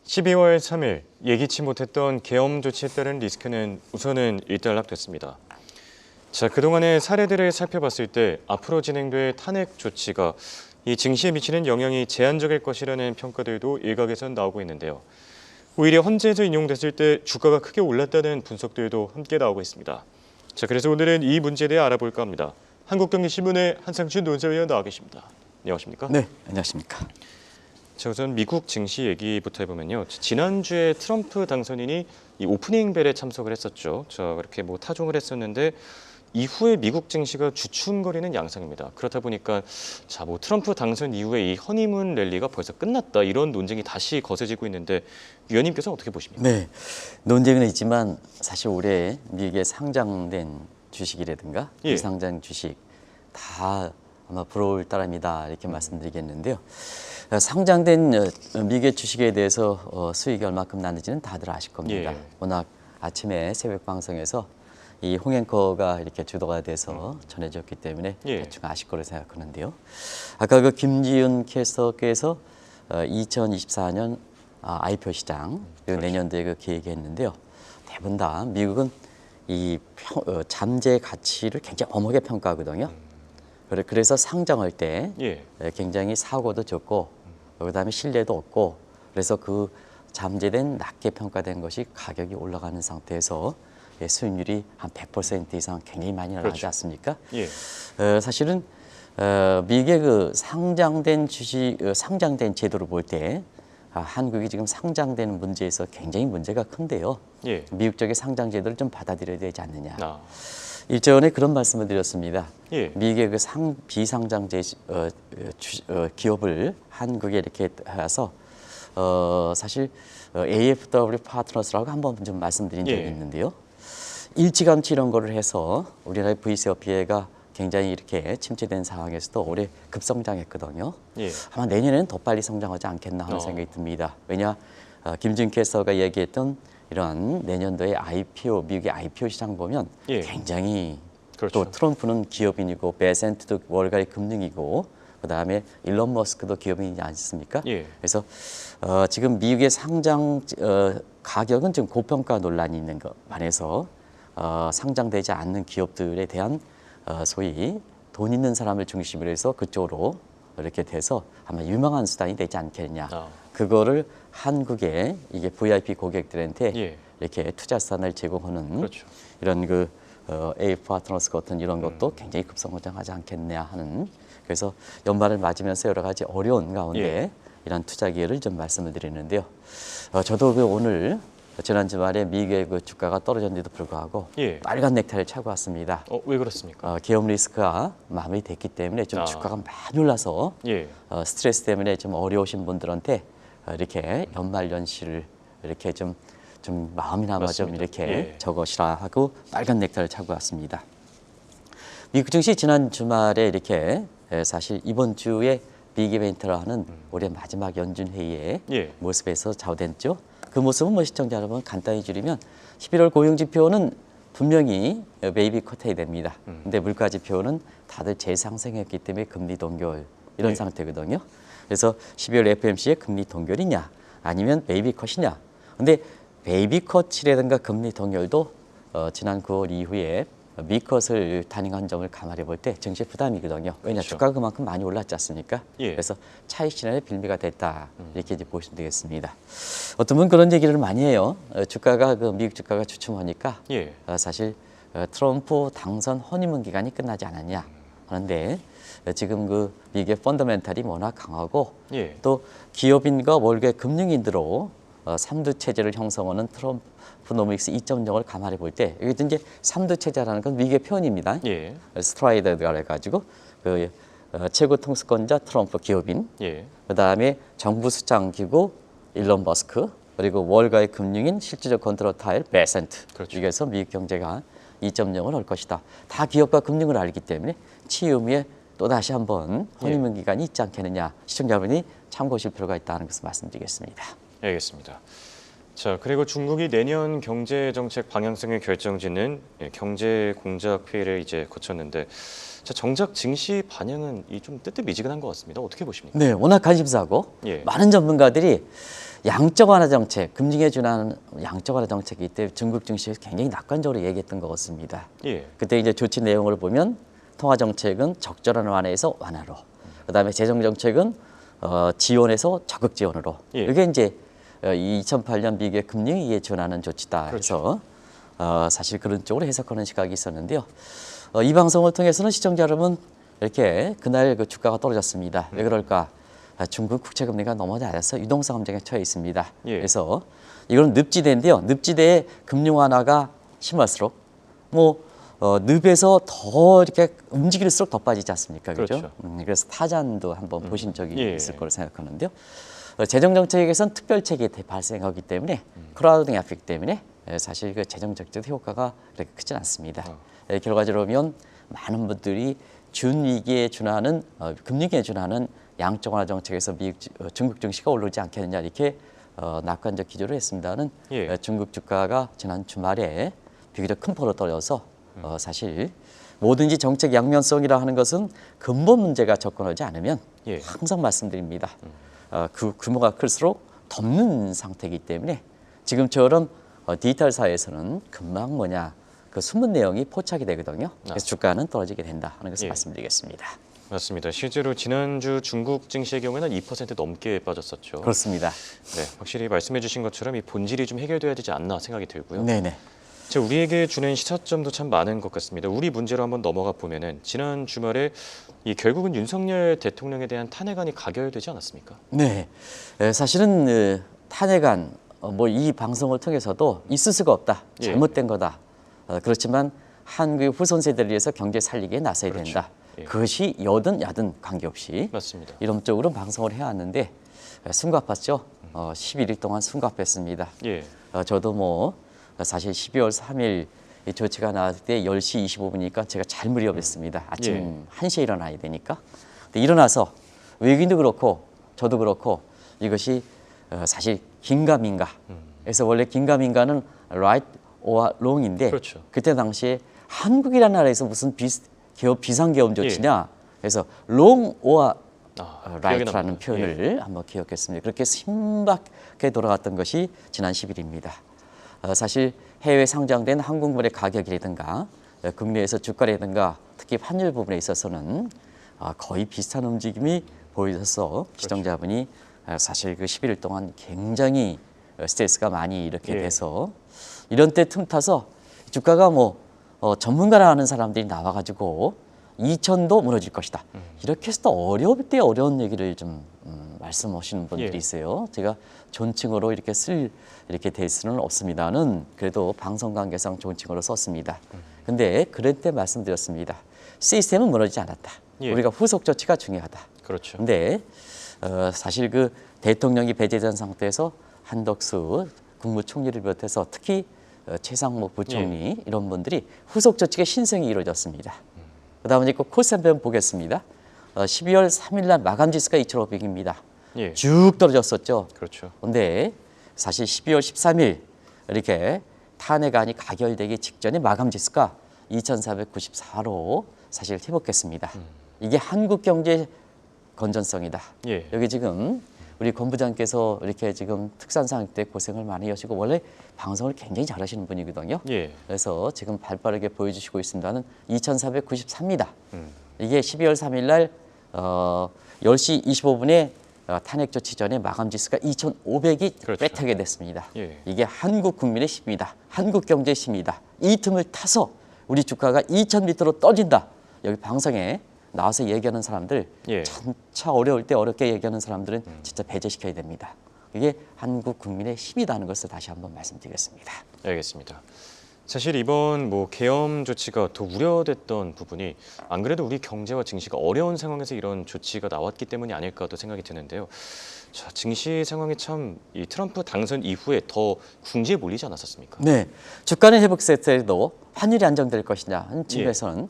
12월 3일 예기치 못했던 계엄 조치에 따른 리스크는 우선은 일단락됐습니다. 자, 그동안의 사례들을 살펴봤을 때 앞으로 진행될 탄핵 조치가 이 증시에 미치는 영향이 제한적일 것이라는 평가들도 일각에선 나오고 있는데요. 오히려 헌재에서 인용됐을 때 주가가 크게 올랐다는 분석들도 함께 나오고 있습니다. 자, 그래서 오늘은 이 문제에 대해 알아볼까 합니다. 한국경제신문의 한상준 논설위원 나와 계십니다. 안녕하십니까? 네, 안녕하십니까. 자, 우선 미국 증시 얘기부터 해보면요. 지난주에 트럼프 당선인이 이 오프닝 벨에 참석을 했었죠. 자, 그렇게 뭐 타종을 했었는데 이후에 미국 증시가 주춤거리는 양상입니다. 그렇다 보니까 자, 뭐 트럼프 당선 이후에 이 허니문 랠리가 벌써 끝났다 이런 논쟁이 다시 거세지고 있는데 위원님께서는 어떻게 보십니까? 네, 논쟁은 있지만 사실 올해 미국에 상장된 주식이라든가 예. 비상장 주식 다 아마 부러울 따름이다 이렇게 말씀드리겠는데요. 상장된 미국의 주식에 대해서 수익이 얼마큼 나는지는 다들 아실 겁니다. 예. 워낙 아침에 새벽 방송에서 이 홍앵커가 이렇게 주도가 돼서 전해졌기 때문에 예. 대충 아실 거로 생각하는데요. 아까 그 김지윤 캐스터께서 2024년 IPO 시장 그리고 그렇죠. 내년도에 그 계획했는데요. 대부분 다 미국은 이 잠재 가치를 굉장히 엄하게 평가하거든요. 그래서 상장할 때 예. 굉장히 사고도 적고 그다음에 신뢰도 없고 그래서 그 잠재된 낮게 평가된 것이 가격이 올라가는 상태에서 수익률이 한 100% 이상 굉장히 많이 나가지 그렇죠. 않습니까? 예. 사실은 미국의 그 상장된 주식 상장된 제도를 볼 때 한국이 지금 상장되는 문제에서 굉장히 문제가 큰데요. 예. 미국 쪽의 상장 제도를 좀 받아들여야 되지 않느냐. 아. 일전에 그런 말씀을 드렸습니다. 예. 미국의 그 비상장 기업을 한국에 이렇게 해서 사실 AFW 파트너스라고 한번 좀 말씀드린 적이 예. 있는데요. 일찌감치 이런 거를 해서 우리나라의 VCO 피해가 굉장히 이렇게 침체된 상황에서도 올해 급성장했거든요. 예. 아마 내년에는 더 빨리 성장하지 않겠나 하는 생각이 듭니다. 왜냐 김준 캐스터가 얘기했던 이런 내년도의 IPO 미국의 IPO 시장 보면 예. 굉장히 그렇죠. 또 트럼프는 기업인이고 베센트도 월가의 금융이고 그다음에 일론 머스크도 기업인이지 않습니까? 예. 그래서 지금 미국의 상장 가격은 지금 고평가 논란이 있는 것 반해서 상장되지 않는 기업들에 대한 소위 돈 있는 사람을 중심으로 해서 그쪽으로 이렇게 돼서 아마 유망한 수단이 되지 않겠냐. 그거를 한국의 이게 VIP 고객들한테 예. 이렇게 투자 수단을 제공하는 그렇죠. 이런 그 A 파트너스 같은 이런 것도 굉장히 급성장하지 않겠냐 하는 그래서 연말을 맞으면서 여러 가지 어려운 가운데 예. 이런 투자 기회를 좀 말씀을 드리는데요. 저도 그 오늘 지난 주말에 미국의 그 주가가 떨어졌는데도 불구하고 예. 빨간 넥타이를 차고 왔습니다. 왜 그렇습니까? 계엄 리스크가 마무리됐기 때문에 좀 주가가 많이 올라서 예. 스트레스 때문에 좀 어려우신 분들한테 이렇게 연말 연시를 이렇게 좀 마음이나마 좀 맞습니다. 이렇게 예. 적으시라 하고 빨간 넥타이를 차고 왔습니다. 미국 증시 지난 주말에 이렇게 사실 이번 주에 빅 이벤트라 하는 올해 마지막 연준 회의의 예. 모습에서 좌우됐죠. 그 모습은 뭐 시청자 여러분 간단히 줄이면 11월 고용 지표는 분명히 베이비 컷해야 됩니다. 근데 물가 지표는 다들 재상승했기 때문에 금리 동결 이런 네. 상태거든요. 그래서 12월 FMC의 금리 동결이냐 아니면 베이비 컷이냐. 근데 베이비 컷이라든가 금리 동결도 지난 9월 이후에 미컷을 단행한 점을 감안해 볼 때 증시 부담이거든요. 왜냐 그렇죠. 주가가 그만큼 많이 올랐지 않습니까? 예. 그래서 차익 실현의 빌미가 됐다 이렇게 이제 보시면 되겠습니다. 어떤 분은 그런 얘기를 많이 해요. 주가가 그 미국 주가가 주춤하니까 예. 사실 트럼프 당선 허니문 기간이 끝나지 않았냐 하는데 지금 그 미국의 펀더멘탈이 워낙 강하고 예. 또 기업인과 월계 금융인들로 3두 체제를 형성하는 트럼프노믹스 2.0을 감안해 볼 때 이게 이제 3두 체제라는 건 미국의 표현입니다. 예. 스트라이더가 해가지고 그 최고 통수권자 트럼프 기업인, 예. 그다음에 정부 수장기구 일론 머스크, 그리고 월가의 금융인 실질적 컨트롤 타일 베센트. 그렇죠. 여기서 미국 경제가 2.0을 할 것이다. 다 기업과 금융을 알기 때문에 치유미에 또 다시 한번 허니문 기간이 있지 않겠느냐. 시청자분이 참고하실 필요가 있다는 것을 말씀드리겠습니다. 알겠습니다. 자, 그리고 중국이 내년 경제 정책 방향성을 결정짓는 경제 공작 회의를 이제 거쳤는데, 자, 정작 증시 반영은 좀 뜨뜻미지근한 것 같습니다. 어떻게 보십니까? 네, 워낙 관심사고 예. 많은 전문가들이 양적 완화 정책, 금융에 준하는 양적 완화 정책이기 때문에 중국 증시에서 굉장히 낙관적으로 얘기했던 것 같습니다. 예. 그때 이제 조치 내용을 보면 통화 정책은 적절한 완화에서 완화로, 그다음에 재정 정책은 지원에서 적극 지원으로. 예. 이게 이제 2008년 미국의 금융위기에 준하는 조치다. 그렇죠. 그래서 사실 그런 쪽으로 해석하는 시각이 있었는데요. 이 방송을 통해서는 시청자 여러분 이렇게 그날 그 주가가 떨어졌습니다. 왜 그럴까? 중국 국채 금리가 너무 낮아서 유동성 함정에 처해 있습니다. 예. 그래서 이건 늪지대인데요. 늪지대에 금융 완화가 심할수록 늪에서 더 이렇게 움직일수록 더 빠지지 않습니까? 그죠? 그렇죠. 그래서 타잔도 한번 보신 적이 예. 있을 거로 생각하는데요. 재정 정책에선 특별책이 발생하기 때문에 크라우딩 에펙트 때문에 사실 그 재정 정책 효과가 그렇게 크진 않습니다. 결과적으로 보면 많은 분들이 준위기에 준하는 금융위기에 준하는 양적 완화 정책에서 중국 증시가 오르지 않겠느냐 이렇게 낙관적 기조를 했습니다는 예. 중국 주가가 지난 주말에 비교적 큰 폭으로 떨어져서 사실 뭐든지 정책 양면성이라 하는 것은 근본 문제가 접근하지 않으면 예. 항상 말씀드립니다. 그 규모가 클수록 덮는 상태이기 때문에 지금처럼 디지털 사회에서는 금방 그 숨은 내용이 포착이 되거든요. 그래서 주가는 떨어지게 된다 하는 것을 예. 말씀드리겠습니다. 맞습니다. 실제로 지난주 중국 증시의 경우에는 2% 넘게 빠졌었죠. 그렇습니다. 네, 확실히 말씀해주신 것처럼 이 본질이 좀 해결돼야 되지 않나 생각이 들고요. 네네. 우리에게 주는 시사점도 참 많은 것 같습니다. 우리 문제로 한번 넘어가 보면은 지난 주말에 결국은 윤석열 대통령에 대한 탄핵안이 가결되지 않았습니까? 네, 사실은 탄핵안 이 방송을 통해서도 있을 수가 없다, 예. 잘못된 거다. 그렇지만 한국의 후손 세대를 위해서 경제 살리기에 나서야 그렇죠. 된다. 예. 그것이 여든 야든 관계없이 맞습니다. 이런 쪽으로 방송을 해왔는데 숨가팠죠. 11일 동안 숨가팠습니다. 예. 저도 사실 12월 3일 이 조치가 나왔을 때 10시 25분이니까 제가 잘 무렵했습니다. 아침 예. 1시에 일어나야 되니까. 근데 일어나서 외국인도 그렇고 저도 그렇고 이것이 사실 긴가민가. 그래서 원래 긴가민가는 right or wrong인데 그렇죠. 그때 당시에 한국이라는 나라에서 무슨 비상계엄 조치냐. 그래서 wrong or 기억이 right라는 납니다. 표현을 한번 기억했습니다. 그렇게 신박하게 돌아갔던 것이 지난 10일입니다. 사실 해외 상장된 한국물의 가격이라든가 국내에서 주가라든가 특히 환율 부분에 있어서는 거의 비슷한 움직임이 보여서 시청자분이 사실 그 11일 동안 굉장히 스트레스가 많이 이렇게 예. 돼서 이런 때 틈타서 주가가 전문가라 하는 사람들이 나와가지고 2천도 무너질 것이다. 이렇게 해서 또 어려울 때 어려운 얘기를 좀 말씀하시는 분들이 예. 있어요. 제가 존칭으로 이렇게 될 수는 없습니다는 그래도 방송 관계상 존칭으로 썼습니다. 근데 그럴 때 말씀드렸습니다. 시스템은 무너지지 않았다. 예. 우리가 후속 조치가 중요하다. 그렇죠. 근데 사실 그 대통령이 배제된 상태에서 한덕수 국무총리를 비롯해서 특히 최상목 부총리 이런 분들이 후속 조치가 신생이 이루어졌습니다. 그다음에 이제 콜센터 보겠습니다. 12월 3일 날 마감 지수가 2,500입니다. 예. 쭉 떨어졌었죠. 그렇죠. 그런데 사실 12월 13일 이렇게 탄핵안이 가결되기 직전에 마감 지수가 2,494로 사실 회복했습니다. 이게 한국 경제 건전성이다. 예. 여기 지금 우리 권 부장께서 이렇게 지금 특산상 때 고생을 많이 하시고 원래 방송을 굉장히 잘하시는 분이거든요. 예. 그래서 지금 발빠르게 보여주시고 있습니다는 2,494입니다. 이게 12월 3일 날 10시 25분에 탄핵 조치 전에 마감 지수가 2,500이 그렇죠. 빼타게 됐습니다. 예. 이게 한국 국민의 힘이다. 한국 경제의 힘이다. 이 틈을 타서 우리 주가가 2,000m로 떠진다. 여기 방송에 나와서 얘기하는 사람들 예. 차 어려울 때 어렵게 얘기하는 사람들은 진짜 배제시켜야 됩니다. 이게 한국 국민의 힘이라는 것을 다시 한번 말씀드리겠습니다. 알겠습니다. 사실 이번 계엄 조치가 더 우려됐던 부분이 안 그래도 우리 경제와 증시가 어려운 상황에서 이런 조치가 나왔기 때문이 아닐까도 생각이 드는데요. 자, 증시 상황이 참 이 트럼프 당선 이후에 더 궁지에 몰리지 않았었습니까? 네, 주가는 회복세 때도 환율이 안정될 것이냐 하는 측면에서는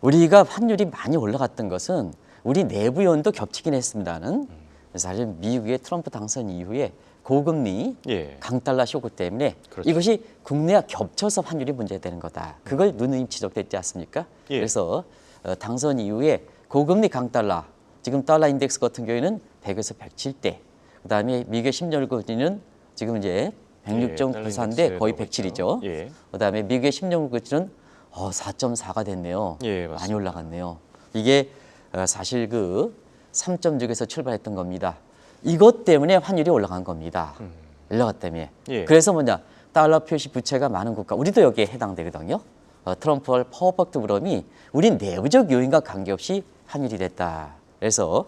우리가 환율이 많이 올라갔던 것은 우리 내부 요인도 겹치긴 했습니다는 사실 미국의 트럼프 당선 이후에 고금리, 예. 강달러 쇼크 때문에 그렇죠. 이것이 국내와 겹쳐서 환율이 문제되는 거다. 그걸 누누이 지적됐지 않습니까? 예. 그래서 당선 이후에 고금리 강달러, 지금 달러 인덱스 같은 경우에는 100에서 107대, 그다음에 미국의 10년 국채는 지금 이제 106.94인데 거의 107이죠. 예. 그다음에 미국의 10년 국채는 4.4가 됐네요. 예, 맞습니다. 많이 올라갔네요. 이게 사실 그 3.6에서 출발했던 겁니다. 이것 때문에 환율이 올라간 겁니다. 올라갔 때문에. 예. 그래서 뭐냐? 달러 표시 부채가 많은 국가, 우리도 여기에 해당되거든요. 트럼프와 퍼펙트 브럼이 우리 내부적 요인과 관계없이 환율이 됐다. 그래서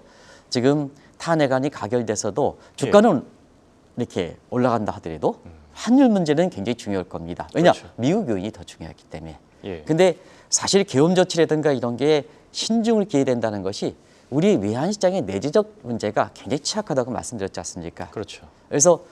지금 탄핵안이 가결돼서도 주가는 이렇게 올라간다 하더라도 환율 문제는 굉장히 중요할 겁니다. 왜냐? 그렇죠. 미국 요인이 더 중요하기 때문에. 예. 근데 사실 계엄 조치라든가 이런 게 신중을 기해야 된다는 것이 우리 외환 시장의 내재적 문제가 굉장히 취약하다고 말씀드렸지 않습니까? 그렇죠. 그래서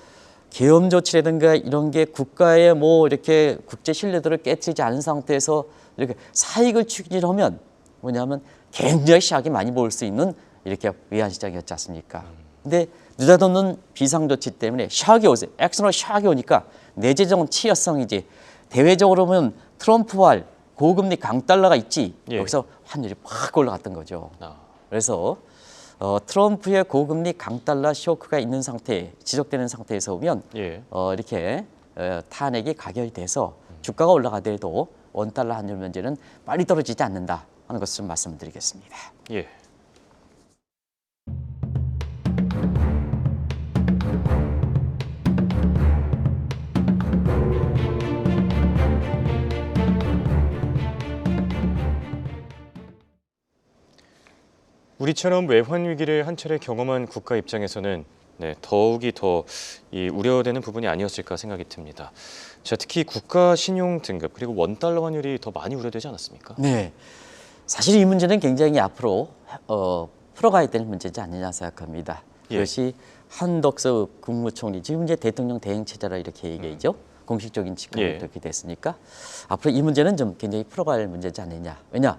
계엄 조치라든가 이런 게 국가의 뭐 이렇게 국제 신뢰도를 깨뜨리지 않은 상태에서 이렇게 사익을 추진하면 뭐냐면 굉장히 시약이 많이 보일 수 있는 이렇게 외환 시장이었지 않습니까? 근데 느닷없는 비상 조치 때문에 시약이 오세요. 액션으로 시약이 오니까 내재적 치여성이지. 대외적으로 보면 트럼프와 고금리 강달러가 있지. 예. 여기서 환율이 확 올라갔던 거죠. 아. 그래서 트럼프의 고금리 강달러 쇼크가 있는 상태, 지속되는 상태에서 오면 예. 이렇게 탄핵이 가결돼서 주가가 올라가더라도 원달러 환율 문제는 빨리 떨어지지 않는다 하는 것을 좀 말씀드리겠습니다. 예. 우리처럼 외환 위기를 한 차례 경험한 국가 입장에서는 더욱이 더 우려되는 부분이 아니었을까 생각이 듭니다. 자, 특히 국가 신용 등급 그리고 원달러 환율이 더 많이 우려되지 않았습니까? 네, 사실 이 문제는 굉장히 앞으로 풀어가야 될 문제지 않느냐 생각합니다. 예. 그것이 한덕수 국무총리, 지금 이제 대통령 대행 체제라 이렇게 얘기하죠. 공식적인 직함이 예. 그렇게 됐으니까 앞으로 이 문제는 좀 굉장히 풀어갈 문제지 않느냐. 왜냐?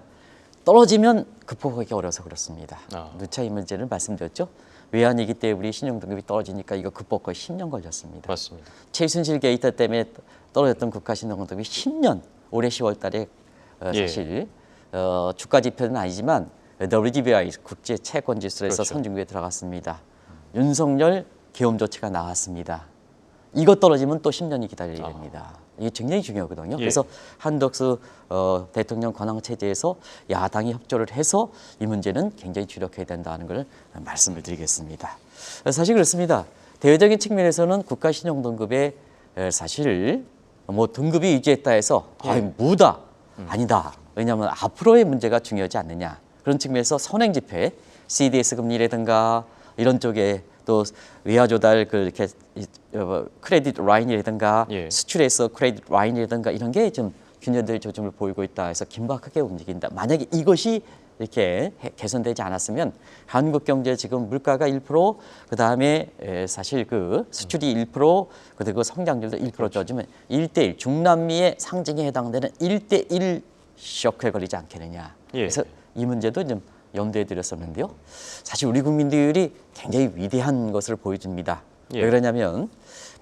떨어지면 극복하기 어려서 그렇습니다. 누차 이 문제를 말씀드렸죠. 외환위기 때 우리 신용등급이 떨어지니까 이거 극복하기 10년 걸렸습니다. 맞습니다. 최순실 게이트 때문에 떨어졌던 국가 신용등급이 10년, 올해 10월 달에 사실 주가 지표는 아니지만 WGBI 국제 채권 지수에서 그렇죠. 선진국에 들어갔습니다. 윤석열 계엄 조치가 나왔습니다. 이거 떨어지면 또 10년이 기다려야 됩니다. 이게 굉장히 중요하거든요. 예. 그래서 한덕수 대통령 권한 체제에서 야당이 협조를 해서 이 문제는 굉장히 주력해야 된다는 걸 말씀을 드리겠습니다. 사실 그렇습니다. 대외적인 측면에서는 국가 신용 등급에 사실 뭐 등급이 유지했다 해서 무다 아니다. 왜냐하면 앞으로의 문제가 중요하지 않느냐. 그런 측면에서 선행 지표, CDS 금리라든가 이런 쪽에 또 외화 조달 이렇게 크레딧 라인이라든가 예. 수출에서 크레딧 라인이라든가 이런 게 좀 균열될 조짐을 보이고 있다 해서 긴박하게 움직인다. 만약에 이것이 이렇게 개선되지 않았으면 한국 경제 지금 물가가 1%, 그 다음에 사실 그 수출이 1%, 그리고 성장률도 1% 쪄주면 1대1 중남미의 상징에 해당되는 1대1 쇼크에 걸리지 않겠느냐. 예. 그래서 이 문제도 좀 염두에 들였었는데요. 사실 우리 국민들이 굉장히 위대한 것을 보여줍니다. 예. 왜 그러냐면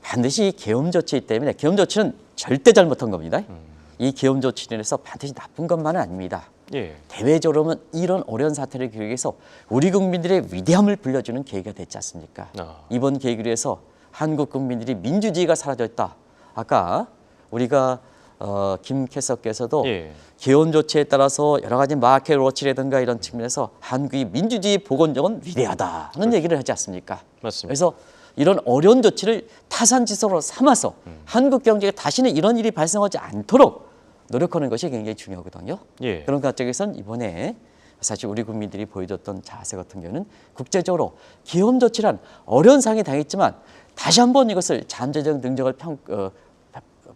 반드시 계엄 조치 때문에 계엄 조치는 절대 잘못한 겁니다. 이 계엄 조치를 해서 반드시 나쁜 것만은 아닙니다. 예. 대외적으로는 이런 어려운 사태를 기획해서 우리 국민들의 위대함을 불려주는 계기가 됐지 않습니까? 이번 계기로 해서 한국 국민들이 민주주의가 사라졌다. 아까 우리가 김 캐서께서도 예. 계엄 조치에 따라서 여러 가지 마켓 워치라든가 이런 측면에서 한국의 민주주의 복원력은 위대하다는 얘기를 하지 않습니까? 맞습니다. 그래서 이런 어려운 조치를 타산지석으로 삼아서 한국 경제에 다시는 이런 일이 발생하지 않도록 노력하는 것이 굉장히 중요하거든요. 예. 그런 관점에서는 이번에 사실 우리 국민들이 보여줬던 자세 같은 경우는 국제적으로 계엄 조치란 어려운 상황에 당했지만 다시 한번 이것을 잠재적 능력을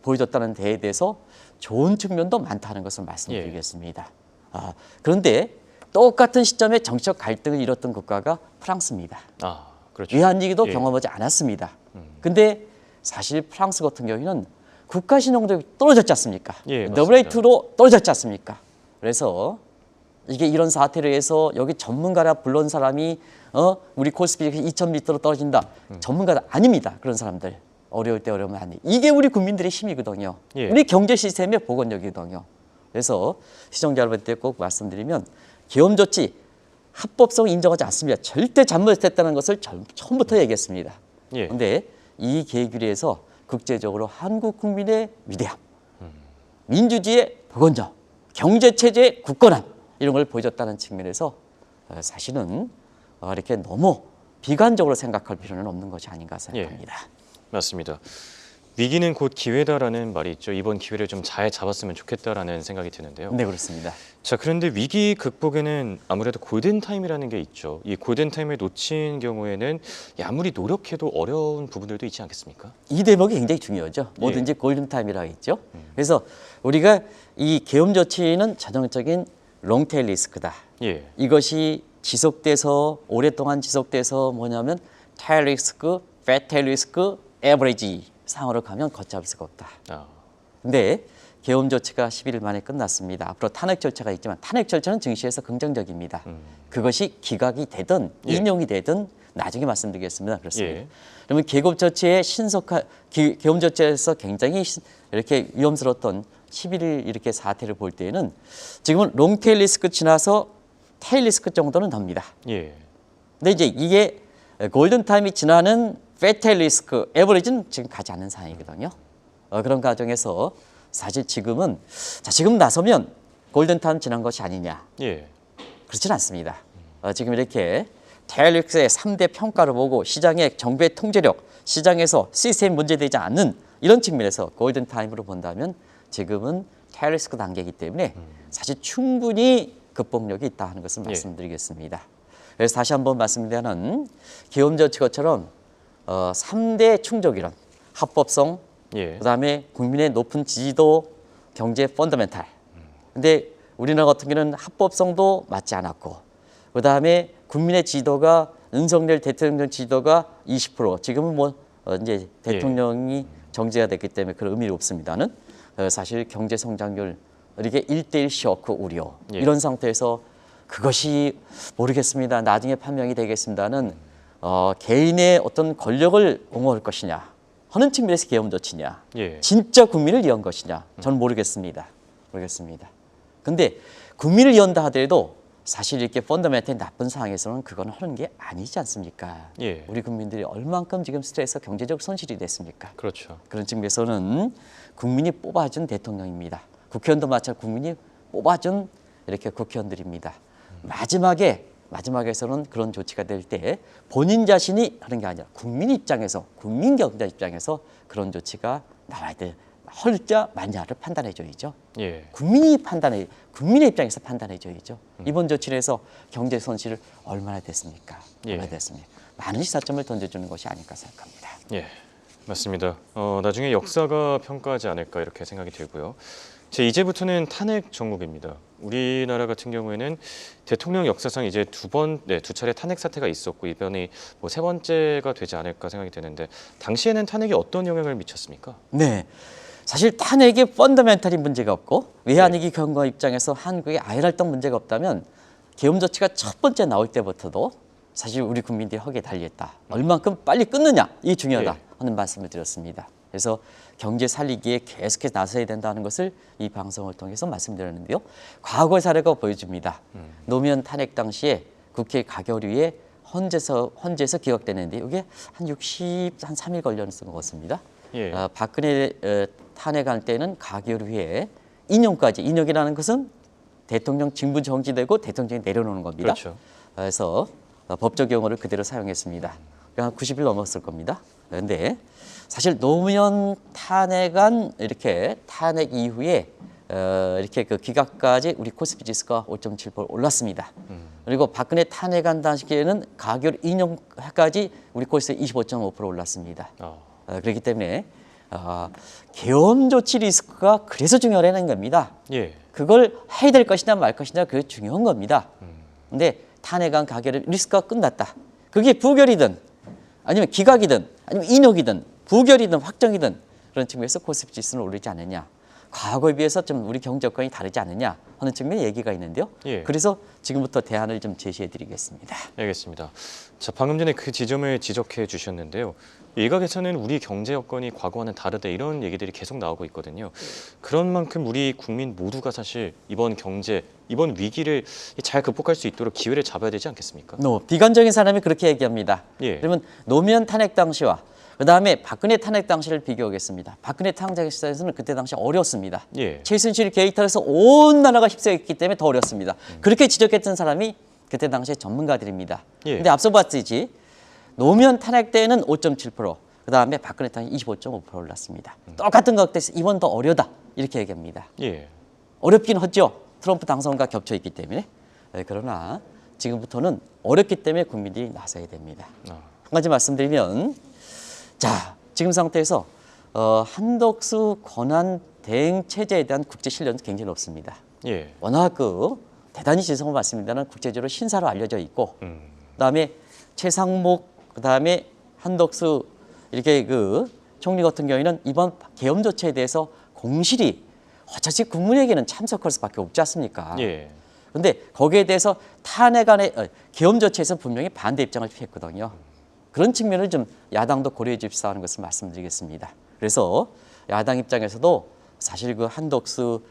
보여줬다는 데에 대해서 좋은 측면도 많다는 것을 말씀드리겠습니다. 그런데 똑같은 시점에 정치적 갈등을 이뤘던 국가가 프랑스입니다. 그렇죠. 외환위기도 예. 경험하지 않았습니다. 근데 사실 프랑스 같은 경우는 국가 신용등급이 떨어졌지 않습니까? 예, AA2로 떨어졌지 않습니까? 그래서 이게 이런 사태로 해서 여기 전문가라 불러온 사람이 우리 코스피 2,000m로 떨어진다. 전문가가 아닙니다. 그런 사람들. 어려울 때 어려우면 안 돼. 이게 우리 국민들의 힘이거든요. 예. 우리 경제 시스템의 복원력이거든요. 그래서 시청자 여러분께 꼭 말씀드리면 계엄 조치 합법성 인정하지 않습니다. 절대 잘못했다는 것을 처음부터 얘기했습니다. 예. 그런데 이 계기에서 국제적으로 한국 국민의 위대함, 민주주의의 복원적, 경제체제의 굳건함 이런 걸 보여줬다는 측면에서 사실은 이렇게 너무 비관적으로 생각할 필요는 없는 것이 아닌가 생각합니다. 맞습니다. 위기는 곧 기회다라는 말이 있죠. 이번 기회를 좀 잘 잡았으면 좋겠다라는 생각이 드는데요. 네, 그렇습니다. 자, 그런데 위기 극복에는 아무래도 골든타임이라는 게 있죠. 이 골든타임을 놓친 경우에는 아무리 노력해도 어려운 부분들도 있지 않겠습니까? 이 대목이 굉장히 중요하죠. 뭐든지 골든타임이라고 있죠. 그래서 우리가 이 계엄 조치는 전형적인 롱테일 리스크다. 예. 이것이 지속돼서 오랫동안 지속돼서 뭐냐면 테일 리스크, 패테일 리스크, 에버리지 상으로 가면 걷잡을 수가 없다. 아, 근데 계엄 조치가 11일 만에 끝났습니다. 앞으로 탄핵 절차가 있지만 탄핵 절차는 증시에서 긍정적입니다. 그것이 기각이 되든 예. 인용이 되든 나중에 말씀드리겠습니다. 그렇습니다. 예. 그러면 계엄 조치의 계엄 조치에서 굉장히 이렇게 위험스러웠던 11일 이렇게 사태를 볼 때에는 지금은 롱테일 리스크 지나서 테일 리스크 정도는 됩니다. 예. 근데 이제 이게 골든타임이 지나는 패테일 리스크, 에버리지는 지금 가지 않는 상황이거든요. 그런 과정에서 사실 지금은 지금 나서면 골든타임 지난 것이 아니냐. 예. 그렇지는 않습니다. 지금 이렇게 테일리스크의 3대 평가를 보고 시장의 정부의 통제력, 시장에서 시스템 문제되지 않는 이런 측면에서 골든타임으로 본다면 지금은 테일리스크 단계이기 때문에 사실 충분히 극복력이 있다 하는 것을 말씀드리겠습니다. 그래서 다시 한번 말씀드리면 계엄 조치처럼 3대 충족이론, 합법성, 예. 그다음에 국민의 높은 지지도, 경제 펀더멘탈. 근데 우리나라 같은 경우는 합법성도 맞지 않았고, 그다음에 국민의 지지도가 윤석열 대통령 지지도가 20%. 지금은 뭐 이제 대통령이 정지가 됐기 때문에 그런 의미가 없습니다는 사실 경제 성장률 이렇게 1대1 쇼크 우려 이런 상태에서 그것이 모르겠습니다. 나중에 판명이 되겠습니다는 개인의 어떤 권력을 옹호할 것이냐 하는 측면에서 계엄 조치냐 예. 진짜 국민을 위한 것이냐 저는 모르겠습니다. 근데 국민을 위한다 하더라도 사실 이렇게 펀더멘탈 나쁜 상황에서는 그건 하는 게 아니지 않습니까? 예. 우리 국민들이 얼만큼 지금 스트레스 경제적 손실이 됐습니까? 그렇죠. 그런 측면에서는 국민이 뽑아준 대통령입니다. 국회의원도 마찬가지로 국민이 뽑아준 이렇게 국회의원들입니다. 마지막에서는 그런 조치가 될 때 본인 자신이 하는 게 아니라 국민 입장에서 국민 경제 입장에서 그런 조치가 나와야 돼. 헐자 말자를 판단해줘야죠. 예. 국민의 입장에서 판단해줘야죠. 이번 조치를 해서 경제 손실을 얼마나 됐습니까? 예. 얼마나 됐습니까? 많은 시사점을 던져주는 것이 아닐까 생각합니다. 예. 맞습니다. 나중에 역사가 평가하지 않을까 이렇게 생각이 들고요. 이제부터는 탄핵 정국입니다. 우리나라 같은 경우에는 대통령 역사상 이제 두 차례 탄핵 사태가 있었고 이번이 뭐 세 번째가 되지 않을까 생각이 되는데 당시에는 탄핵이 어떤 영향을 미쳤습니까? 네, 사실 탄핵에 펀더멘탈인 문제가 없고 외환위기 경과 입장에서 한국의 아열할당 문제가 없다면 계엄 조치가 첫 번째 나올 때부터도 사실 우리 국민들이 허기에 달렸다. 얼만큼 빨리 끊느냐 이게 중요하다 하는 말씀을 드렸습니다. 그래서 경제 살리기에 계속해서 나서야 된다는 것을 이 방송을 통해서 말씀드렸는데요. 과거의 사례가 보여줍니다. 노무현 탄핵 당시에 국회 가결위에 헌재에서 기각되는데 이게 한 3일 걸렸던 것 같습니다. 예. 박근혜 탄핵할 때는 가결위에 인용이라는 것은 대통령 직무 정지되고 대통령이 내려놓는 겁니다. 그렇죠. 그래서 법적 용어를 그대로 사용했습니다. 한 90일 넘었을 겁니다. 그런데 사실 노무현 탄핵안 이렇게 탄핵 이후에 이렇게 그 기각까지 우리 코스피 지수가 5.7% 올랐습니다. 그리고 박근혜 탄핵안 당시에는 가결 인용까지 우리 코스피 25.5% 올랐습니다. 그렇기 때문에 계엄 조치 리스크가 그래서 중요하다는 겁니다. 예. 그걸 해야 될 것이냐 말 것이냐 그게 중요한 겁니다. 근데 탄핵안 가결의 리스크가 끝났다. 그게 부결이든 아니면 기각이든 아니면 인용이든 부결이든 확정이든 그런 측면에서 코스피 지수는 오르지 않느냐. 과거에 비해서 좀 우리 경제 여건이 다르지 않느냐 하는 측면의 얘기가 있는데요. 예. 그래서 지금부터 대안을 좀 제시해 드리겠습니다. 알겠습니다. 자, 방금 전에 그 지점을 지적해 주셨는데요. 일각에서는 우리 경제 여건이 과거와는 다르다 이런 얘기들이 계속 나오고 있거든요. 그런 만큼 우리 국민 모두가 사실 이번 위기를 잘 극복할 수 있도록 기회를 잡아야 되지 않겠습니까? 비관적인 사람이 그렇게 얘기합니다. 예. 그러면 노무현 탄핵 당시와 그다음에 박근혜 탄핵 당시를 비교하겠습니다. 박근혜 탄핵 시절에서는 그때 당시 어려웠습니다. 예. 최순실 개입해서 온 나라가 휩싸였기 때문에 더 어렵습니다. 그렇게 지적했던 사람이 그때 당시의 전문가들입니다. 예. 근데 앞서 봤듯이 노무현 탄핵 때는 5.7%, 그다음에 박근혜 탄핵 25.5% 올랐습니다. 똑같은 것같아서 이번 더 어려다 이렇게 얘기합니다. 예. 어렵긴 하죠. 트럼프 당선과 겹쳐 있기 때문에. 그러나 지금부터는 어렵기 때문에 국민들이 나서야 됩니다. 한 가지 말씀드리면, 자, 지금 상태에서 한덕수 권한 대행 체제에 대한 국제 신뢰는 굉장히 높습니다. 예. 워낙 대단히 죄송한 말씀입니다만 국제적으로 신사로 알려져 있고, 그다음에 최상목, 그다음에 한덕수 이렇게 총리 같은 경우에는 이번 계엄 조치에 대해서 공실이 어차피 국민에게는 참석할 수밖에 없지 않습니까? 예. 그런데 거기에 대해서 탄핵안의 계엄 조치에서 분명히 반대 입장을 피했거든요. 그런 측면을 좀 야당도 고려해 주십사 하는 것을 말씀드리겠습니다. 그래서 야당 입장에서도 사실 한덕수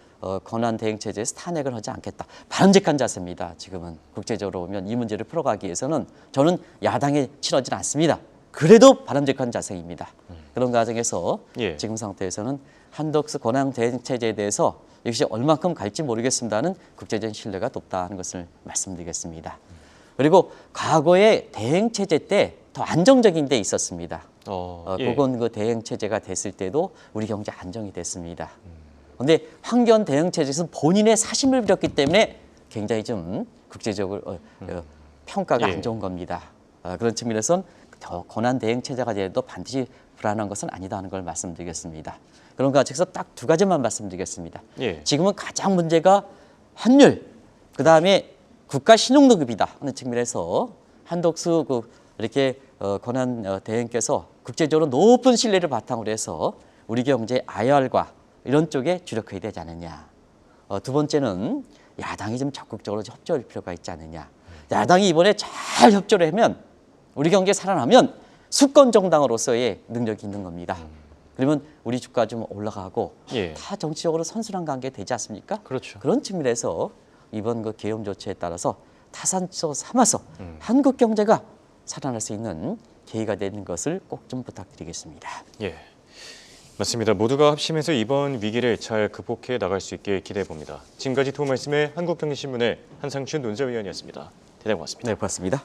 권한 대행 체제에서 탄핵을 하지 않겠다. 바람직한 자세입니다. 지금은 국제적으로 보면 이 문제를 풀어가기 위해서는 저는 야당에 친하지는 않습니다. 그래도 바람직한 자세입니다. 그런 과정에서 예. 지금 상태에서는 한덕수 권한 대행 체제에 대해서 역시 얼마큼 갈지 모르겠습니다는 국제적인 신뢰가 높다는 것을 말씀드리겠습니다. 그리고 과거의 대행 체제 때 더 안정적인 데 있었습니다. 예. 그건 대행 체제가 됐을 때도 우리 경제 안정이 됐습니다. 그런데 황교안 대응 체제에서는 본인의 사심을 빌었기 때문에 굉장히 좀 국제적으로 평가가 예. 안 좋은 겁니다. 그런 측면에서는 더 권한 대응 체제가 돼도 반드시 불안한 것은 아니다 하는 걸 말씀드리겠습니다. 그런 과정에서 딱 두 가지만 말씀드리겠습니다. 예. 지금은 가장 문제가 환율, 그다음에 국가 신용등급이다 하는 측면에서 한덕수 이렇게 권한 대행께서 국제적으로 높은 신뢰를 바탕으로 해서 우리 경제 IR과 이런 쪽에 주력해야 되지 않느냐. 두 번째는 야당이 좀 적극적으로 협조할 필요가 있지 않느냐. 야당이 이번에 잘 협조를 하면 우리 경제 살아나면 수권 정당으로서의 능력이 있는 겁니다. 그러면 우리 주가 좀 올라가고 예. 다 정치적으로 선순환 관계 되지 않습니까? 그렇죠. 그런 측면에서 이번 계엄 조치에 따라서 타산소 삼아서 한국 경제가 살아날 수 있는 계기가 되는 것을 꼭 좀 부탁드리겠습니다. 예. 맞습니다. 모두가 합심해서 이번 위기를 잘 극복해 나갈 수 있게 기대해 봅니다. 지금까지 도움 말씀의 한국경제신문의 한상춘 논설위원이었습니다. 대단히 고맙습니다. 네, 고맙습니다.